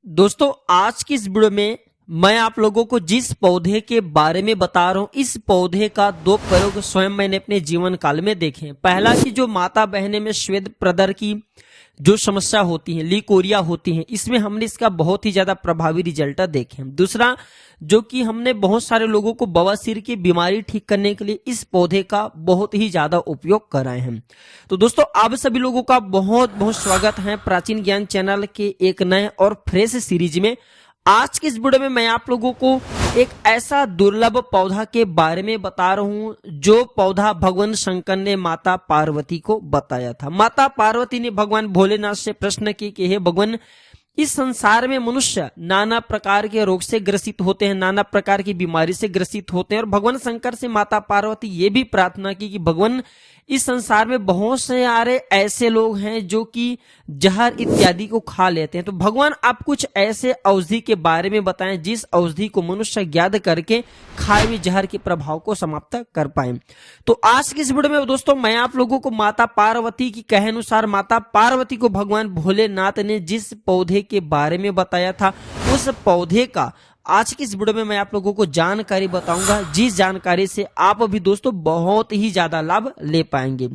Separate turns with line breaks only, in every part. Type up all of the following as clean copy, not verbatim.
दोस्तों आज की इस वीडियो में मैं आप लोगों को जिस पौधे के बारे में बता रहा हूँ, इस पौधे का दो प्रयोग स्वयं मैंने अपने जीवन काल में देखे हैं। पहला कि जो माता बहने में श्वेत प्रदर की जो समस्या होती है, लीकोरिया होती है, इसमें हमने इसका बहुत ही ज्यादा प्रभावी रिजल्ट देखे हैं। दूसरा जो कि हमने बहुत सारे लोगों को बवासीर की बीमारी ठीक करने के लिए इस पौधे का बहुत ही ज्यादा उपयोग कराए हैं। तो दोस्तों आप सभी लोगों का बहुत बहुत स्वागत है प्राचीन ज्ञान चैनल के एक नए और फ्रेश सीरीज में। आज की इस वीडियो में मैं आप लोगों को एक ऐसा दुर्लभ पौधा के बारे में बता रहा हूं जो पौधा भगवान शंकर ने माता पार्वती को बताया था। माता पार्वती ने भगवान भोलेनाथ से प्रश्न किया कि हे भगवान, इस संसार में मनुष्य नाना प्रकार के रोग से ग्रसित होते हैं, नाना प्रकार की बीमारी से ग्रसित होते हैं। और भगवान शंकर से माता पार्वती ये भी प्रार्थना की कि भगवान इस संसार में बहुत से ऐसे लोग हैं जो कि जहर इत्यादि को खा लेते हैं। तो भगवान आप कुछ ऐसे औषधि के बारे में बताएं जिस औषधि को मनुष्य ज्ञात करके खाए हुए जहर के प्रभाव को समाप्त कर पाए। तो आज की इस वीडियो में दोस्तों मैं आप लोगों को माता पार्वती की कहे अनुसार माता पार्वती को भगवान भोलेनाथ ने जिस पौधे के बारे में बताया था, उस पौधे का आज की इस वीडियो में मैं आप लोगों को जानकारी बताऊंगा, जिस जानकारी से आप भी दोस्तों बहुत ही ज्यादा लाभ ले पाएंगे।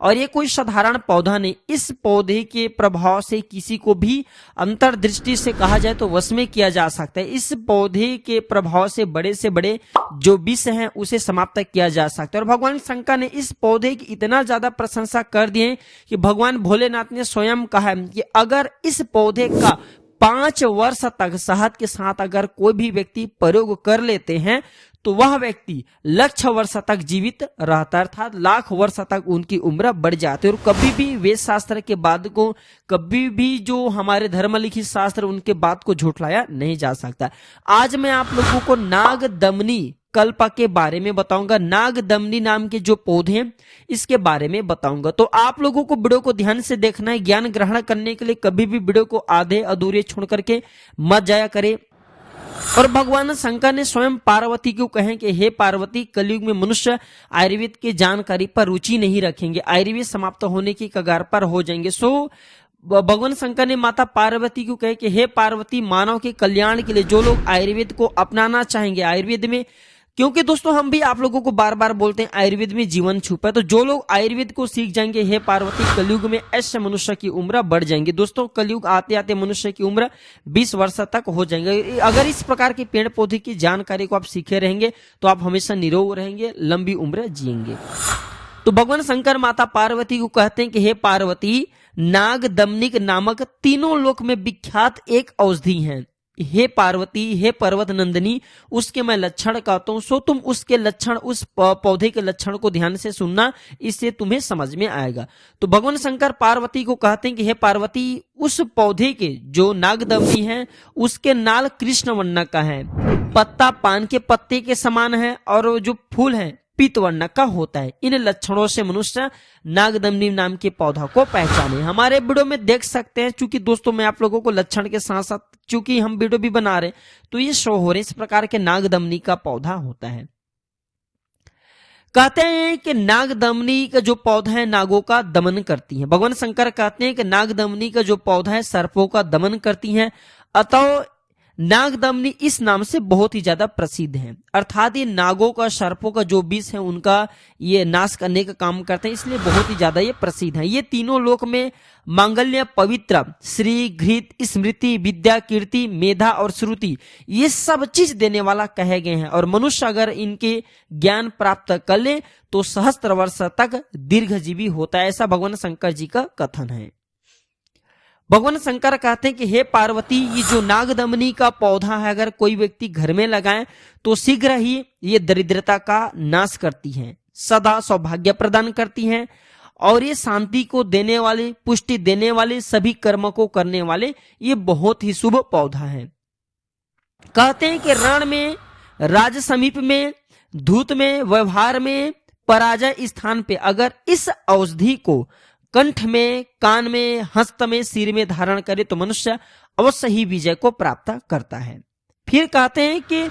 और ये कोई साधारण पौधा नहीं, इस पौधे के प्रभाव से किसी को भी अंतर्दृष्टि से कहा जाए तो वश में किया जा सकता है। इस पौधे के प्रभाव से बड़े जो विष हैं उसे समाप्त किया जा सकता है। और भगवान शंकर ने इस पौधे की इतना ज्यादा प्रशंसा कर दी है कि भगवान भोलेनाथ ने स्वयं कहा है कि अगर इस पौधे का 5 वर्ष तक शहद के साथ अगर कोई भी व्यक्ति प्रयोग कर लेते हैं तो वह व्यक्ति लक्ष वर्ष तक जीवित रहता है, अर्थात लाख वर्ष तक उनकी उम्र बढ़ जाती है। और कभी भी वेद शास्त्र के बाद को, कभी भी जो हमारे धर्म लिखित शास्त्र उनके बात को झुठलाया नहीं जा सकता। आज मैं आप लोगों को नाग दमनी कल्प के बारे में बताऊंगा, नाग दमनी नाम के जो पौधे हैं इसके बारे में बताऊंगा। तो आप लोगों को वीडियो को ध्यान से देखना है, ज्ञान ग्रहण करने के लिए कभी भी वीडियो को आधे अधूरे छोड़ करके मत जाया करे। और भगवान शंकर ने स्वयं पार्वती को कहे कि हे पार्वती, कलयुग में मनुष्य आयुर्वेद की जानकारी पर रुचि नहीं रखेंगे, आयुर्वेद समाप्त होने की कगार पर हो जाएंगे। सो भगवान शंकर ने माता पार्वती को कहे कि हे पार्वती, मानव के कल्याण के लिए जो लोग आयुर्वेद को अपनाना चाहेंगे, आयुर्वेद में, क्योंकि दोस्तों हम भी आप लोगों को बार बार बोलते हैं आयुर्वेद में जीवन छुपा है, तो जो लोग आयुर्वेद को सीख जाएंगे, हे पार्वती, कलयुग में ऐसे मनुष्य की उम्र बढ़ जाएंगी। दोस्तों कलयुग आते आते मनुष्य की उम्र 20 वर्ष तक हो जाएंगे। अगर इस प्रकार के पेड़ पौधे की जानकारी को आप सीखे रहेंगे तो आप हमेशा निरोग रहेंगे, लंबी उम्र जिएंगे। तो भगवान शंकर माता पार्वती को कहते हैं कि हे पार्वती, नाग दमनिक नामक तीनों लोक में विख्यात एक औषधि है। हे पार्वती, हे पर्वत नंदिनी, उसके मैं लक्षण कहता हूं, सो तुम उसके लक्षण, उस पौधे के लक्षण को ध्यान से सुनना, इससे तुम्हें समझ में आएगा। तो भगवान शंकर पार्वती को कहते हैं कि हे पार्वती, उस पौधे के जो नागदमनी है उसके नाल कृष्ण वर्ण का है, पत्ता पान के पत्ते के समान है और जो फूल है पीत वर्ण का होता है। इन लक्षणों से मनुष्य नागदमनी नाम के पौधा को पहचाने। हमारे वीडियो में देख सकते हैं, चूंकि दोस्तों मैं आप लोगों को लक्षण के साथ साथ चूंकि हम वीडियो भी बना रहे तो ये शो हो रहे, इस प्रकार के नागदमनी का पौधा होता है। कहते हैं कि नागदमनी का जो पौधा है नागों का दमन करती है। भगवान शंकर कहते हैं कि नागदमनी का जो पौधा है सर्पों का दमन करती है, अतः नागदमनी इस नाम से बहुत ही ज्यादा प्रसिद्ध है। अर्थात ये नागों का, सर्पों का जो विष है उनका ये नाश करने का काम करते हैं, इसलिए बहुत ही ज्यादा ये प्रसिद्ध है। ये तीनों लोक में मांगल्य, पवित्र, श्री, घृत, स्मृति, विद्या, कीर्ति, मेधा और श्रुति, ये सब चीज देने वाला कहे गए हैं। और मनुष्य अगर इनके ज्ञान प्राप्त कर ले तो सहस्त्र वर्ष तक दीर्घजीवी होता है, ऐसा भगवान शंकर जी का कथन है। भगवान शंकर कहते हैं कि हे पार्वती, ये जो नागदमनी का पौधा है अगर कोई व्यक्ति घर में लगाए तो शीघ्र ही ये दरिद्रता का नाश करती है, सदा सौभाग्य प्रदान करती है और ये शांति को देने वाले, पुष्टि देने वाले, सभी कर्म को करने वाले ये बहुत ही शुभ पौधा है। कहते हैं कि रण में, राज समीप में, धूत में, व्यवहार में, पराजय स्थान पे अगर इस औषधि को कंठ में, कान में, हस्त में, सिर में धारण करे तो मनुष्य अवश्य ही विजय को प्राप्त करता है। फिर कहते हैं कि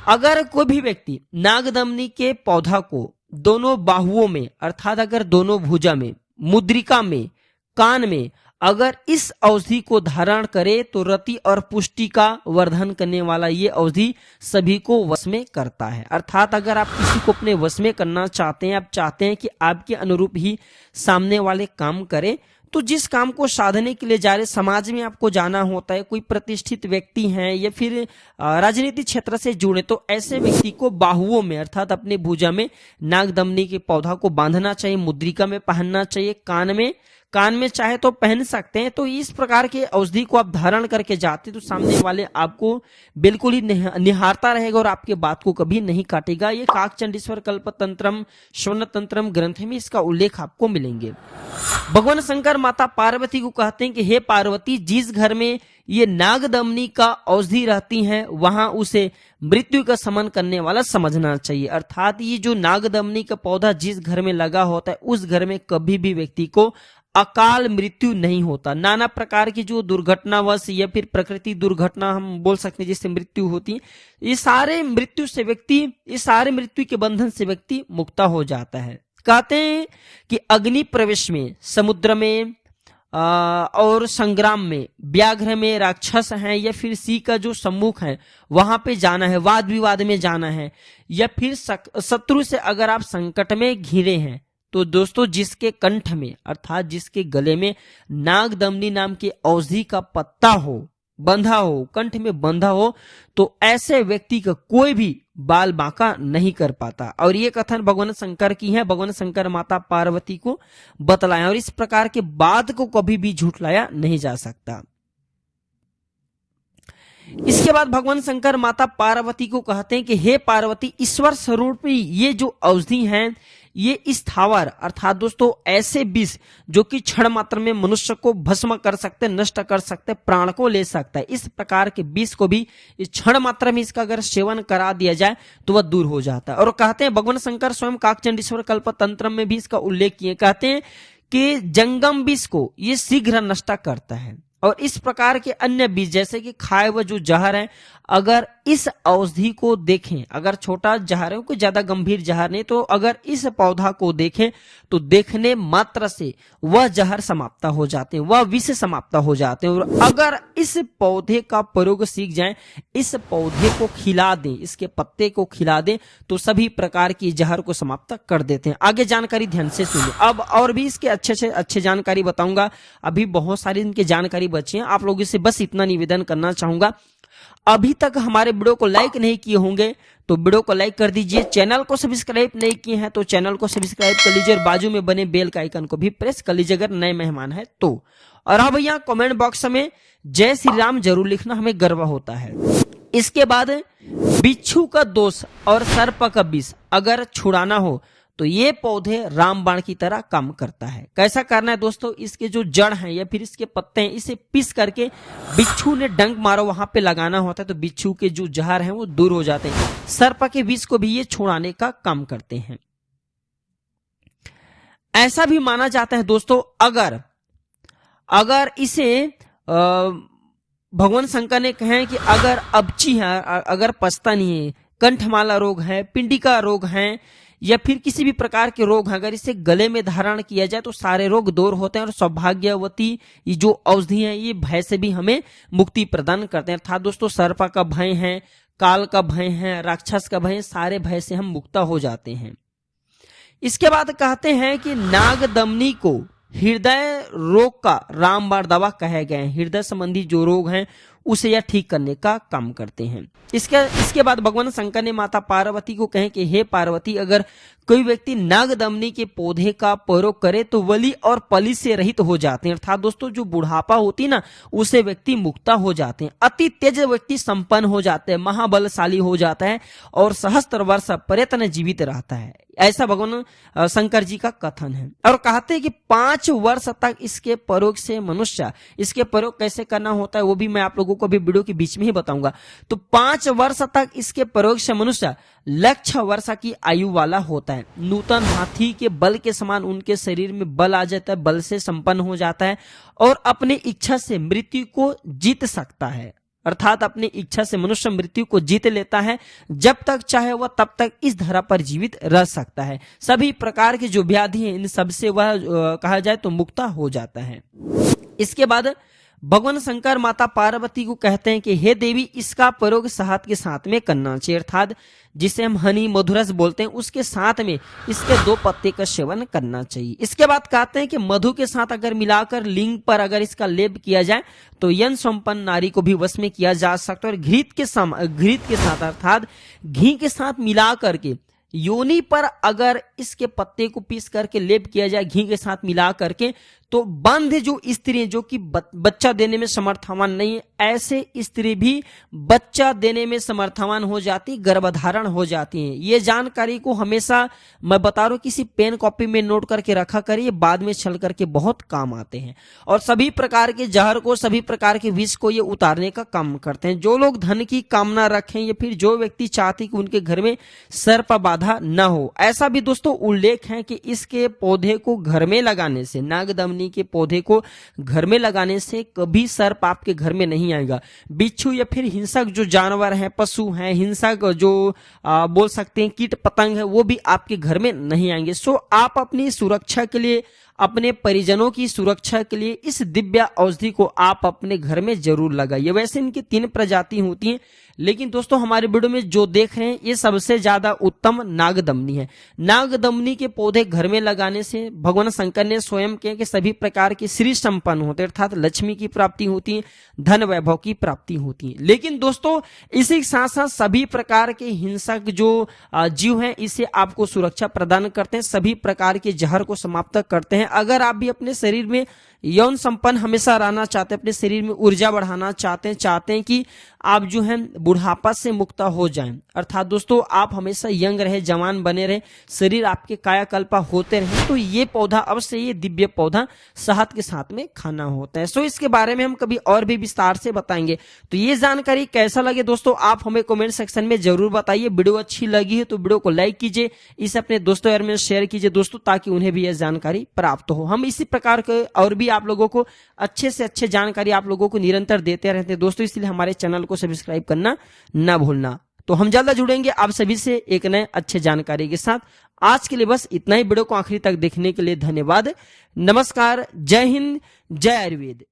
अगर कोई भी व्यक्ति नागदमनी के पौधा को दोनों बाहुओं में, अर्थात अगर दोनों भुजा में, मुद्रिका में, कान में अगर इस औषधि को धारण करे तो रति और पुष्टि का वर्धन करने वाला ये औषधि सभी को वश में करता है। अर्थात अगर आप किसी को अपने वश में करना चाहते हैं, आप चाहते हैं कि आपके अनुरूप ही सामने वाले काम करे, तो जिस काम को साधने के लिए जा रहे, समाज में आपको जाना होता है, कोई प्रतिष्ठित व्यक्ति हैं या फिर राजनीतिक क्षेत्र से जुड़े, तो ऐसे व्यक्ति को बाहुओं में अर्थात अपने भुजा में नागदमनी के पौधा को बांधना चाहिए, मुद्रिका में पहनना चाहिए, कान में चाहे तो पहन सकते हैं। तो इस प्रकार के औषधि को आप धारण करके जाते तो सामने वाले आपको बिल्कुल ही निहारता रहेगा और आपके बात को कभी नहीं काटेगा। ये काकचंडीश्वर कल्पतंत्रम स्वर्ण तंत्रम ग्रंथ में इसका उल्लेख आपको मिलेंगे। भगवान शंकर माता पार्वती को कहते हैं कि हे पार्वती, जिस घर में ये नागदमनी का औषधि रहती है वहां उसे मृत्यु का समन करने वाला समझना चाहिए। अर्थात ये जो नागदमनी का पौधा जिस घर में लगा होता है उस घर में कभी भी व्यक्ति को अकाल मृत्यु नहीं होता। नाना प्रकार की जो दुर्घटनावश या फिर प्रकृति दुर्घटना हम बोल सकते हैं जिससे मृत्यु होती है, ये सारे मृत्यु के बंधन से व्यक्ति मुक्त हो जाता है। कहते हैं कि अग्नि प्रवेश में, समुद्र में और संग्राम में, व्याघ्र में राक्षस हैं या फिर सी का जो सम्मुख है वहां पे जाना है, वाद विवाद में जाना है, या फिर शत्रु से अगर आप संकट में घिरे हैं, तो दोस्तों जिसके कंठ में अर्थात जिसके गले में नागदमनी नाम के औषधि का पत्ता हो, बंधा हो, कंठ में बंधा हो, तो ऐसे व्यक्ति का कोई भी बाल बांका नहीं कर पाता। और ये कथन भगवान शंकर की है, भगवान शंकर माता पार्वती को बतलाया, और इस प्रकार के बात को कभी भी झुठलाया नहीं जा सकता। इसके बाद भगवान शंकर माता पार्वती को कहते हैं कि हे पार्वती, ईश्वर स्वरूप ये जो औषधि हैं ये स्थावर अर्थात दोस्तों ऐसे विष जो कि क्षण मात्र में मनुष्य को भस्म कर सकते, नष्ट कर सकते, प्राण को ले सकता है, इस प्रकार के विष को भी इस क्षण मात्र में इसका अगर सेवन करा दिया जाए तो वह दूर हो जाता है। और कहते हैं भगवान शंकर स्वयं काकचंडीश्वर कल्पतंत्र में भी इसका उल्लेख किए, कहते हैं कि जंगम विष को ये शीघ्र नष्ट करता है। और इस प्रकार के अन्य बीज जैसे कि खाए हुए जो जहर है, अगर इस औषधि को देखें, अगर छोटा जहर है, कोई ज्यादा गंभीर जहर नहीं, तो अगर इस पौधा को देखें तो देखने मात्र से वह जहर समाप्त हो जाते हैं, वह विष समाप्त हो जाते हैं। और अगर इस पौधे का प्रयोग सीख जाएं, इस पौधे को खिला दें, इसके पत्ते को खिला दें, तो सभी प्रकार की जहर को समाप्त कर देते हैं। आगे जानकारी ध्यान से सुनिए। अब और भी इसके अच्छे जानकारी बताऊंगा, अभी बहुत सारी इनकी जानकारी बची है। आप लोगों से बस इतना निवेदन करना चाहूंगा, अभी तक हमारे वीडियो को लाइक नहीं किए होंगे तो वीडियो को लाइक कर दीजिए, चैनल को सब्सक्राइब नहीं किए हैं तो चैनल को सब्सक्राइब कर लीजिए और बाजू में बने बेल का आइकन को भी प्रेस कर लीजिए अगर नए मेहमान है तो। और हाँ भैया, कमेंट बॉक्स में जय श्री राम जरूर लिखना, हमें गर्व होता है। इसके बाद बिच्छू का दोष और सर्प का विष अगर छुड़ाना हो तो ये पौधे रामबाण की तरह काम करता है। कैसा करना है दोस्तों, इसके जो जड़ हैं या फिर इसके पत्ते हैं, इसे पीस करके बिच्छू ने डंक मारो वहां पे लगाना होता है, तो बिच्छू के जो जहर हैं वो दूर हो जाते हैं। सर्प के विष को भी ये छुड़ाने का काम करते हैं। ऐसा भी माना जाता है दोस्तों, अगर इसे भगवान शंकर ने कहे कि अगर अपची है, अगर पछतानी है, कंठमाला रोग है, पिंडी का रोग है, या फिर किसी भी प्रकार के रोग, अगर इसे गले में धारण किया जाए तो सारे रोग दूर होते हैं। और सौभाग्यवती ये जो औषधि है ये भय से भी हमें मुक्ति प्रदान करते हैं। अर्थात दोस्तों सर्प का भय है, काल का भय है, राक्षस का भय, सारे भय से हम मुक्त हो जाते हैं। इसके बाद कहते हैं कि नागदमनी को हृदय रोग का रामबाण दवा कहे गए हैं। हृदय संबंधी जो रोग हैं उसे यह ठीक करने का काम करते हैं। इसके बाद भगवान शंकर ने माता पार्वती को कहे कि हे पार्वती, अगर कोई व्यक्ति नागदमनी के पौधे का प्रयोग करे तो वली और पली से रहित हो जाते हैं। अर्थात दोस्तों जो बुढ़ापा होती है ना, उसे व्यक्ति मुक्त हो जाते हैं, अति तेज व्यक्ति संपन्न हो जाते हैं, महाबलशाली हो जाता है और सहस्त्र वर्ष पर्यटन जीवित रहता है। ऐसा भगवान शंकर जी का कथन है। और कहते हैं कि 5 वर्ष तक इसके प्रयोग से मनुष्य, इसके प्रयोग कैसे करना होता है वो भी मैं आप लोगों को अभी वीडियो के बीच में ही बताऊंगा। तो 5 वर्ष तक इसके प्रयोग से मनुष्य लक्ष वर्ष की आयु वाला होता है। नूतन हाथी के बल के समान उनके शरीर में बल आ जाता है, बल से संपन्न हो जाता है और अपनी इच्छा से मृत्यु को जीत सकता है। अर्थात अपनी इच्छा से मनुष्य मृत्यु को जीत लेता है, जब तक चाहे वह तब तक इस धरा पर जीवित रह सकता है। सभी प्रकार की जो व्याधि है इन सबसे वह कहा जाए तो मुक्त हो जाता है। इसके बाद भगवान शंकर माता पार्वती को कहते हैं कि हे देवी, इसका प्रयोग शहद के साथ में करना चाहिए, अर्थात जिसे हम हनी मधुरस बोलते हैं उसके साथ में इसके 2 पत्ते का सेवन करना चाहिए। इसके बाद कहते हैं कि मधु के साथ अगर मिलाकर लिंग पर अगर इसका लेप किया जाए तो यौन संपन्न नारी को भी वश में किया जा सकता है। और घृत के साथ अर्थात घी के साथ मिला करके योनि पर अगर इसके पत्ते को पीस करके लेप किया जाए घी के साथ मिला करके, तो बंध जो स्त्री जो कि बच्चा देने में समर्थवान नहीं है, ऐसे स्त्री भी बच्चा देने में समर्थवान हो जाती, गर्भधारण हो जाती हैं। ये जानकारी को हमेशा मैं बता रहा हूं, किसी पेन कॉपी में नोट करके रखा करिए, बाद में चल करके बहुत काम आते हैं। और सभी प्रकार के जहर को, सभी प्रकार के विष को ये उतारने का काम करते हैं। जो लोग धन की कामना रखें या फिर जो व्यक्ति चाहते कि उनके घर में सर्प बाधा न हो, ऐसा भी दोस्तों उल्लेख है कि इसके पौधे को घर में लगाने से, नागदमनी के पौधे को घर में लगाने से कभी सर्प आपके घर में नहीं आएगा। बिच्छू या फिर हिंसक जो जानवर हैं, पशु हैं, हिंसक जो बोल सकते हैं कीट पतंग है, वो भी आपके घर में नहीं आएंगे। सो आप अपनी सुरक्षा के लिए, अपने परिजनों की सुरक्षा के लिए इस दिव्य औषधि को आप अपने घर में जरूर लगाइए। वैसे इनकी 3 प्रजाति होती हैं, लेकिन दोस्तों हमारे वीडियो में जो देख रहे हैं ये सबसे ज्यादा उत्तम नागदमनी है। नागदमनी के पौधे घर में लगाने से भगवान शंकर ने स्वयं कहा कि सभी प्रकार के श्री संपन्न होते, अर्थात लक्ष्मी की प्राप्ति होती है, धन वैभव की प्राप्ति होती है। लेकिन दोस्तों इसी के साथ साथ सभी प्रकार के हिंसक जो जीव हैं इसे आपको सुरक्षा प्रदान करते हैं, सभी प्रकार के जहर को समाप्त करते हैं। अगर आप भी अपने शरीर में यौन संपन्न हमेशा रहना चाहते हैं, अपने शरीर में ऊर्जा बढ़ाना चाहते हैं कि आप जो है बुढ़ापा से मुक्त हो जाएं, अर्थात दोस्तों आप हमेशा यंग रहे, जवान बने रहे, शरीर आपके कायाकल्प होते रहे, तो ये पौधा अवश्य, ये दिव्य पौधा शहद के साथ में खाना होता है। सो इसके बारे में हम कभी और भी विस्तार से बताएंगे। तो ये जानकारी कैसा लगे दोस्तों आप हमें कमेंट सेक्शन में जरूर बताइए। वीडियो अच्छी लगी है तो वीडियो को लाइक कीजिए, इसे अपने दोस्तों यार में शेयर कीजिए दोस्तों, ताकि उन्हें भी यह जानकारी प्राप्त हो। हम इसी प्रकार के और भी आप लोगों को अच्छे से अच्छे जानकारी आप लोगों को निरंतर देते रहते हैं दोस्तों, इसलिए हमारे चैनल को सब्सक्राइब करना ना भूलना। तो हम जल्द जुड़ेंगे आप सभी से एक नए अच्छे जानकारी के साथ। आज के लिए बस इतना ही। वीडियो को आखिरी तक देखने के लिए धन्यवाद। नमस्कार, जय हिंद, जय आयुर्वेद।